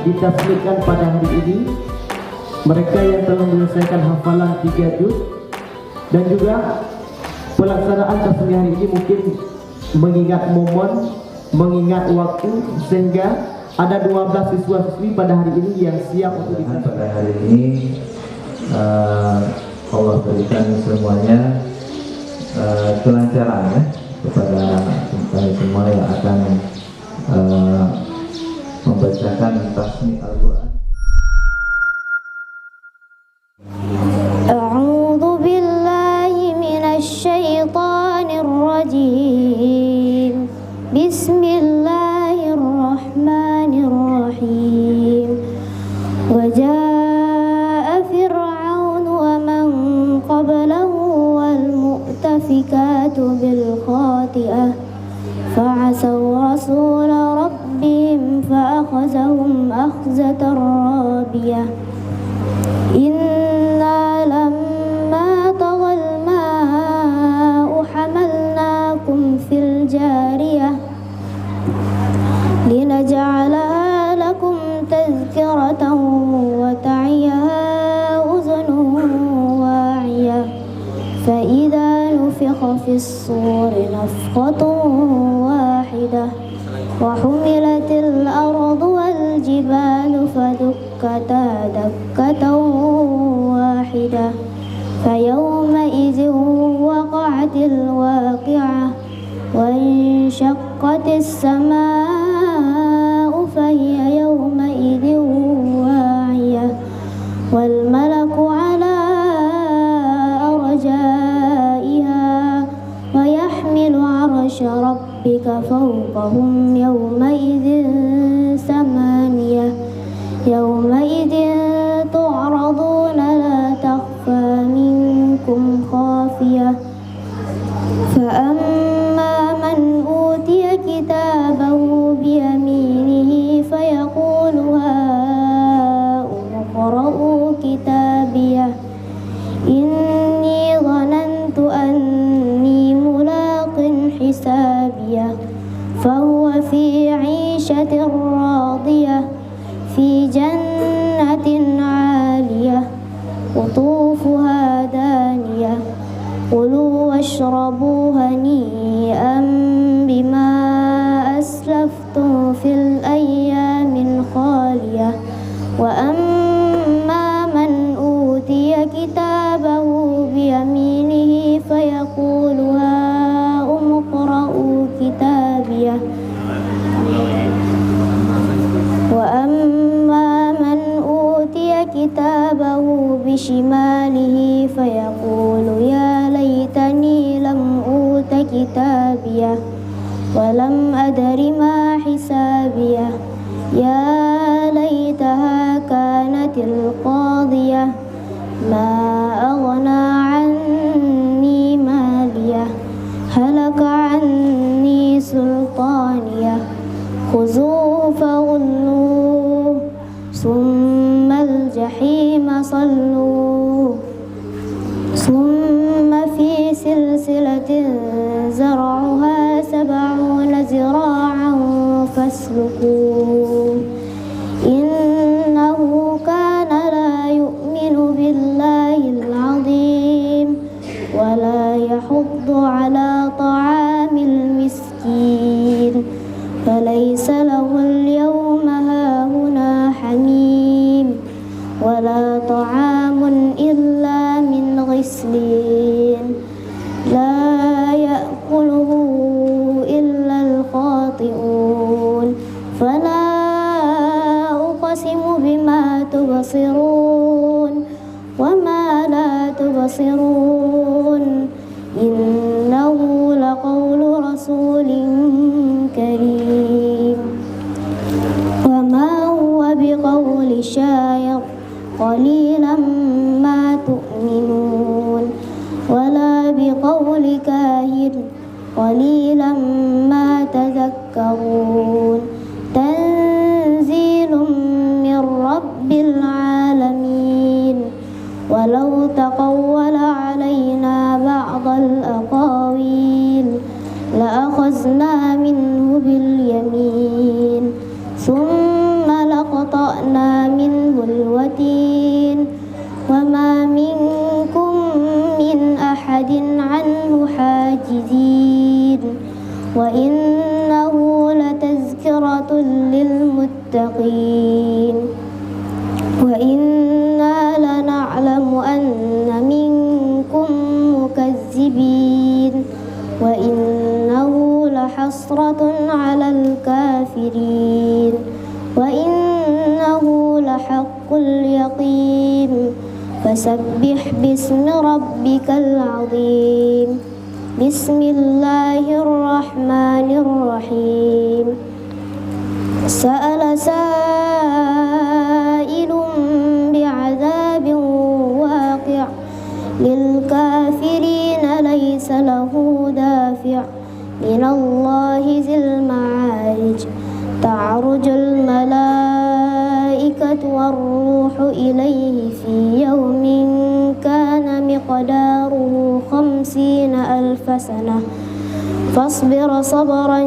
ditasbihkan pada hari ini mereka yang telah menyelesaikan hafalan 3 juz, dan juga pelaksanaan tasbih hari ini mungkin mengingat momen, mengingat waktu, sehingga ada 12 siswa-siswi pada hari ini yang siap untuk ditasbih. Pada hari ini Allah berikan semuanya kelancaran ya, kepada semua yang akan membacakan tasbih Al-Quran. A'udzu billahi minasy syaithanir rajim. Bismillahirrahmanirrahim. Wa jaa'a fir'aun wa man qablahu wal mu'tafikatu bil khati'ah fa'asaw rasula rabbihim fa'akhazahum akhzatan rabiyah. Inna lamma taghal ma'u hamalnakum fil jariyah linaj'alaha lakum tadhkiratan wa ta'iyaha uzunun wa'iyah fa idza nufikha fis suri nafkhatun wahidah wa humilatil ardu wal jibalu fadukkata dakkatan wahidah fa yawma idzin waqa'atil waqi'ah wa inshaqqatis samaa'u fa hiya yawma idzin wa'iyah wal malaku 'ala arjaiha wa yahmilu 'arsya rabbika fawqahum yawma idzin samaniyah yawma idzin tu'raduna la takhfa minkum khafiyah fa amma man utiya kitabahu biyaminihi fayaqulu ha'umqra'u kitabiyah inni dhanantu anni mulaqin hisabiyah fahuwa fi 'ishatin radiyah fi jannatin 'aliyah qutufuha daniyah kulu washrabu hani'an bima aslaftum fil ayyamin khaliyah wa amma man utiya kitabahu biyaminihi fayaqulu ha'umqra'u kitabiyah wa amma man utiya kitabahu bishimalihi fayaqulu ya laitani lam uta kitabiyah wa lam adri ma hisabiyah ya laitaha kanatil qadiyah ma aghna anni maliyah halaka anni sultaniyah khuzuhu faghulluhu summal jahima salluhu summa fi silsilatin zar'uha 70 zira'an fasluquhu innahu kana la yu'minu billahil 'azim wa la yahuddu 'ala ta'amil miskin falaysa lahul yawma hahuna hamim wala ta'amun illa min ghislin la ya'kuluhu illa al-khati'un fala uqsimu bima tubsirun wa ma la tubsirun innahu laqawlu rasulin karim wa ma huwa biqawli sya'ir qalilan ma tu'minun wala biqawli kahin qalilan ma tadhakkarun tanzilun min rabbil alamin walau taqawwala alayhi وإنه لتذكرة للمتقين وإنا لنعلم أن منكم مكذبين وإنه لحسرة على الكافرين وإنه لحق اليقين فسبح باسم ربك العظيم بسم الله الرحمن الرحيم سأل سائل بعذاب واقع للكافرين ليس له دافع من الله ذي المعارج تعرج الملائكة والروح إليه في يوم كان مقداره 50,000 سنة فاصبر صبرا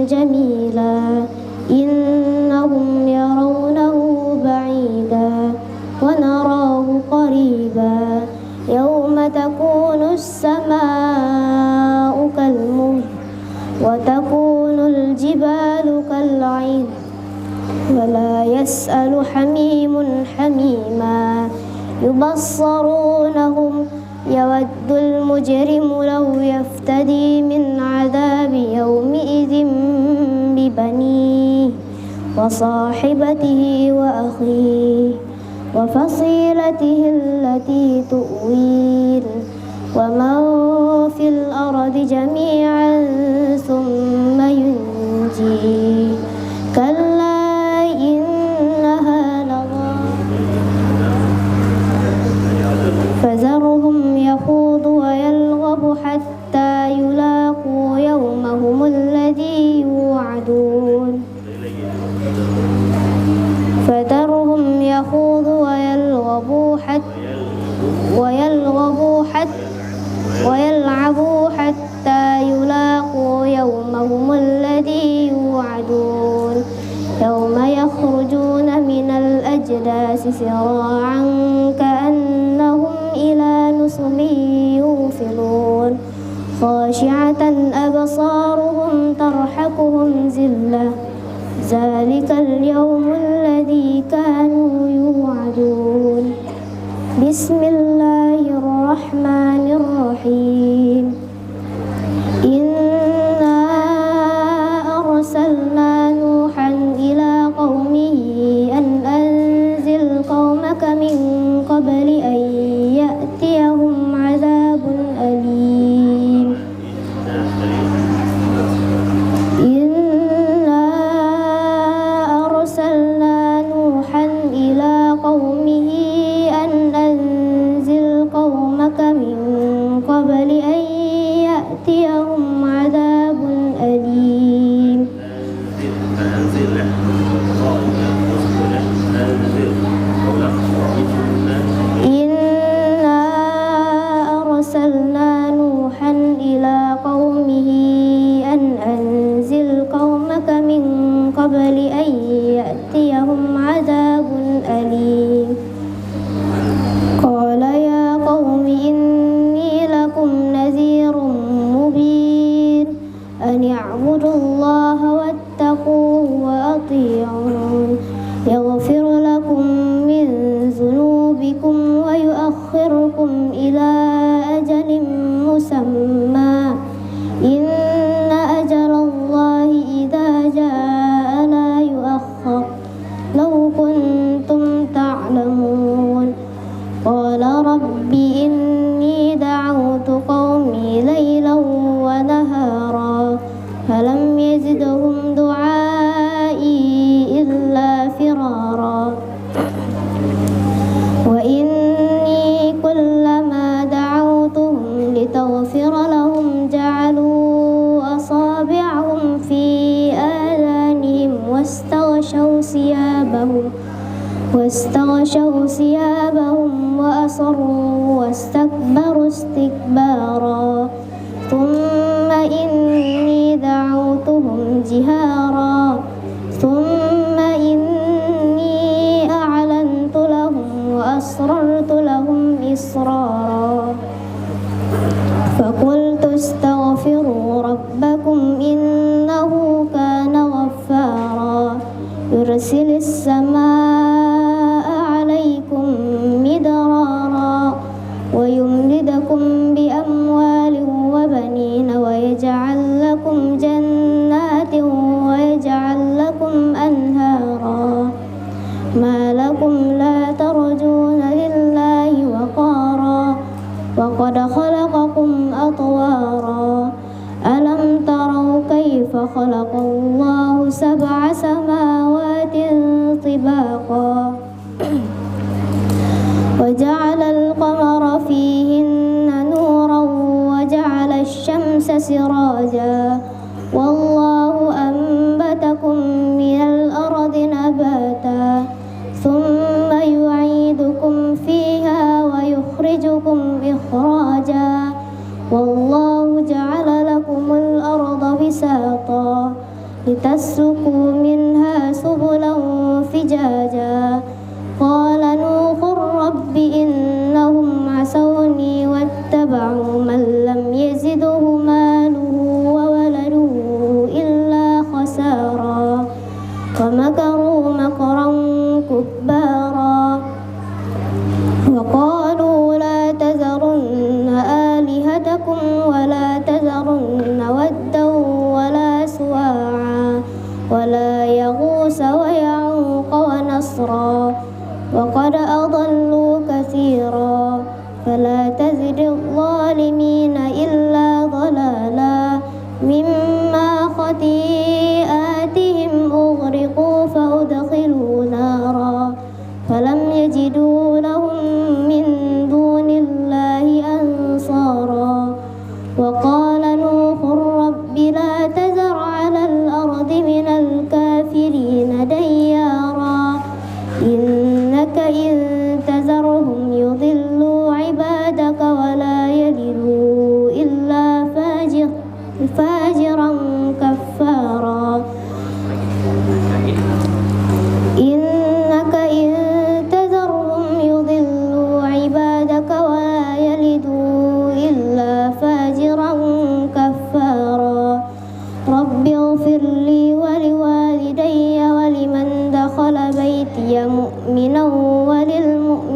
جميلا إنهم يرونه بعيدا ونراه قريبا يوم تكون السماء كالمهل وتكون الجبال كالعين ولا يسأل حميم حميما يبصرونهم يود المجرم لو يفتدي من عذاب يومئذ ببنيه وصاحبته وأخيه وفصيلته التي تؤويه ومن في الأرض جميعا ثم ينجيه كلا إنها لظى فذرهم يخوضوا ويلغبوا حتى يلاقوا يومهم الذي يوعدون فذرهم يخوضوا ويلعبوا حتى يلاقوا يومهم الذي يوعدون يوم يخرجون من الأجداث سراعا كأنهم إلى نصب يوفضون خاشعة أبصارهم ترحقهم ذلة ذلك اليوم الذي كانوا يوعدون بسم الله الرحمن الرحيم إنا أرسلنا نوحا إلى قومه أن أنذر قومك من قبل أن يأتيهم عذاب أليم إنا أرسلنا نوحا إلى قومه أن أنذر قومك من قبل أن يأتيهم عذاب أليم إنا أرسلنا نوحا إلى قومه أن أنذر قومك من قبل أن يأتيهم عذاب أليم قال يا قوم إني لكم نذير مبين أن اعبدوا الله واتقوه وأطيعون يغفر لكم من ذنوبكم ويؤخركم إلى أجل مسمى إن أجل الله إذا جاء لا يؤخر لو كنتم تعلمون قال رب إني دعوت قومي ليلا ونهارا فلم يزدهم دعائي إلا فرارا وإني كلما دعوتهم لتغفر لهم جعلوا أصابعهم في آذانهم واستغشوا ثيابهم وأصروا واستكبروا استكبارا ثم إني دعوتهم جهارا ثم إني أعلنت لهم وأسررت لهم إسرارا فقلت استغفروا ربكم إن يرسل السماء عليكم مدرارا ويمددكم بأموال وبنين ويجعل لكم جنات ويجعل لكم أنهارا ما لكم لا ترجون لله وقارا وقد خلقكم أطوارا ألم تروا كيف خلق الله سبع سماوات طباقا وجعل القمر فيهن نورا وجعل الشمس سراجا والله أنبتكم من الأرض نباتا ثم يعيدكم فيها ويخرجكم إخراجا والله جعل لكم الأرض بساطا لتسلكوا منها سبلا فجاجا قال نوح رب إنهم عصوني واتبعوا من لم يزده ماله وولده إلا خسارا ومكروا مكرا كبارا وقالوا لا تذرن آلهتكم ولا تذرن ودا ولا سواعا ولا يغوث ويعوق ونسرا وقد أضلوا كثيرا فلا تزد الظالمين إلا ضلالا مما خطيئاتهم أغرقوا فأدخلوا نارا فلم يجدوا لهم من دون الله أنصارا وقال نوح رب لا تذر على الأرض من الكافرين ديارا إنك إن تذرهم يضلوا عبادك ولا يلدوا إلا فاجرا كفارا إنك إن تذرهم يضلوا عبادك ولا يلدوا إلا فاجرا كفارا رب اغفر لي ولوالدي ولمن دخل بيتي مؤمنا وللمؤمنين